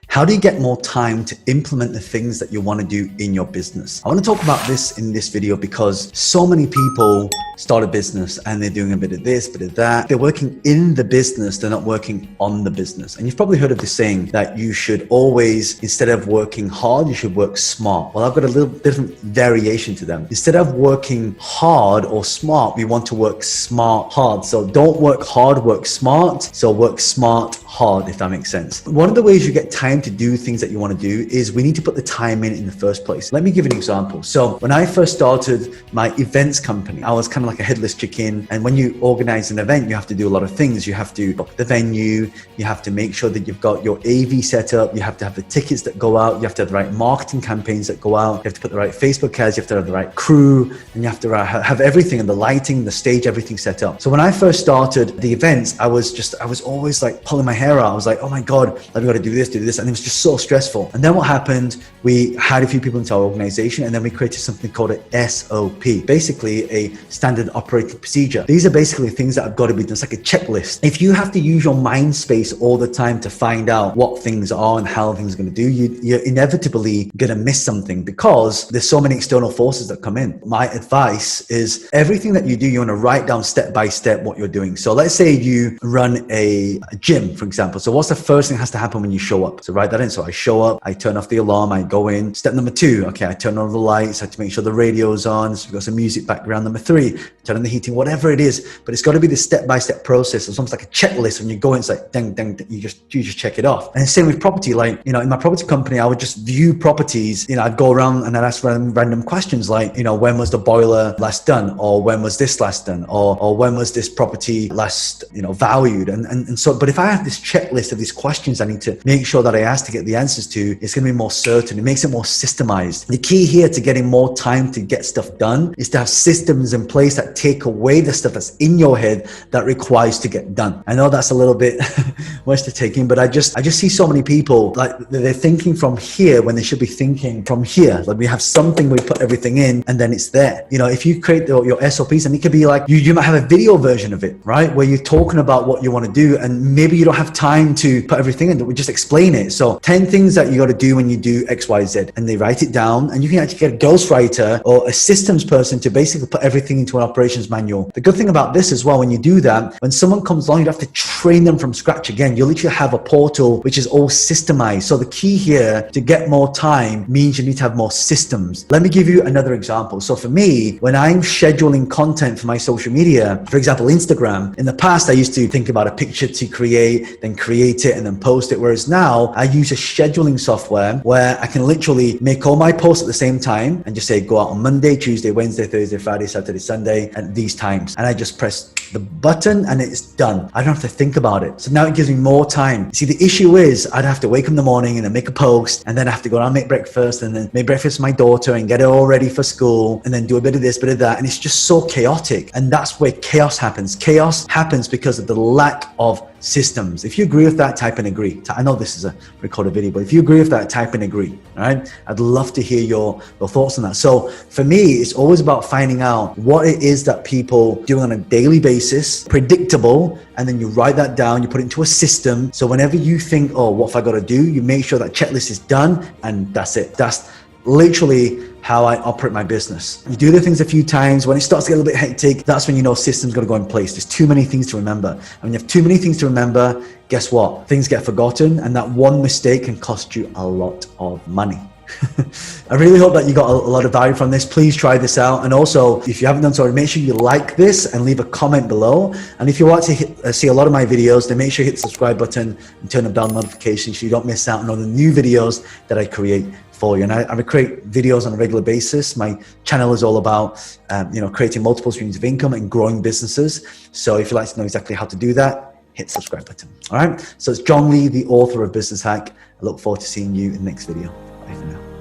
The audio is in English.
How do you get more time to implement the things that you want to do in your business? I want to talk about this in this video because so many people start a business and they're doing a bit of this, bit of that. They're working in the business, they're not working on the business. And you've probably heard of this saying that you should always, instead of working hard, you should work smart. Well, I've got a little different variation to them. Instead of working hard or smart, we want to work smart hard. So don't work hard, work smart. So work smart hard, if that makes sense. One of the ways you get time to do things that you want to do is we need to put the time in the first place. Let me give you an example. So when I first started my events company, I was kind of like a headless chicken. And when you organize an event, you have to do a lot of things. You have to book the venue. You have to make sure that you've got your AV set up. You have to have the tickets that go out. You have to have the right marketing campaigns that go out. You have to put the right Facebook ads. You have to have the right crew, and you have to have everything, and the lighting, the stage, everything set up. So when I first started the events, I was always like pulling my hair out. I was like, oh my God, I've got to do this. And it was just so stressful. And then what happened, we had a few people into our organization, and then we created something called an SOP, basically a standard operating procedure. These are basically things that have got to be done. It's like a checklist. If you have to use your mind space all the time to find out what things are and how things are going to do, you're inevitably going to miss something because there's so many external forces that come in. My advice is everything that you do, you want to write down step by step what you're doing. So let's say you run a gym, for example. So what's the first thing that has to happen when you show up? So write that in. So I show up, I turn off the alarm, I go in. Step number 2, okay, I turn on the lights, I have to make sure the radio's on, so we've got some music background. Number 3, turn on the heating, whatever it is, but it's got to be the step-by-step process. It's almost like a checklist. When you go in, it's like ding, ding, ding, you just check it off. And same with property. Like, in my property company, I would just view properties. I'd go around and I'd ask random questions like, when was the boiler last done? Or when was this last done? Or when was this property last, valued? And so, but if I have this checklist of these questions I need to make sure that I ask to get the answers to, it's going to be more certain. It makes it more systemized. The key here to getting more time to get stuff done is to have systems in place that take away the stuff that's in your head that requires to get done. I know that's a little bit much to take in, but I just see so many people like they're thinking from here when they should be thinking from here. Like we have something, we put everything in and then it's there. If you create your SOPs, and it could be like you might have a video version of it, right? Where you're talking about what you want to do, and maybe you don't have time to put everything in, we just explain it. So 10 things that you got to do when you do X, Y, Z, and they write it down, and you can actually get a ghostwriter or a systems person to basically put everything into an operations manual. The good thing about this as well, when you do that, when someone comes along, you don't have to train them from scratch again. You literally have a portal which is all systemized. So the key here to get more time means you need to have more systems. Let me give you another example. So for me, when I'm scheduling content for my social media, for example, Instagram, in the past, I used to think about a picture to create, then create it and then post it. Whereas now I use a scheduling software where I can literally make all my posts at the same time and just say, go out on Monday, Tuesday, Wednesday, Thursday, Friday, Saturday, Sunday at these times. And I just press the button and it's done. I don't have to think about it. So now it gives me more time. See, the issue is I'd have to wake up in the morning and then make a post, and then I have to go and make breakfast, and then make breakfast for my daughter and get her all ready for school, and then do a bit of this, bit of that. And it's just so chaotic. And that's where chaos happens. Chaos happens because of the lack of systems. If you agree with that, type and agree. I know this is a recorded video, but if you agree with that, type and agree. All right. I'd love to hear your thoughts on that. So for me, it's always about finding out what it is that people do on a daily basis, predictable, and then you write that down, you put it into a system. So whenever you think, oh, what have I got to do? You make sure that checklist is done, and that's it. That's literally how I operate my business. You do the things a few times. When it starts to get a little bit hectic, that's when you know systems got to go in place. There's too many things to remember. And when you have too many things to remember, guess what? Things get forgotten, and that one mistake can cost you a lot of money. I really hope that you got a lot of value from this. Please try this out. And also, if you haven't done so, make sure you like this and leave a comment below. And if you want to see a lot of my videos, then make sure you hit the subscribe button and turn on bell notifications so you don't miss out on all the new videos that I create for you. And I create videos on a regular basis. My channel is all about creating multiple streams of income and growing businesses. So if you'd like to know exactly how to do that, hit the subscribe button. All right. So it's John Lee, the author of Business Hack. I look forward to seeing you in the next video. Bye for now.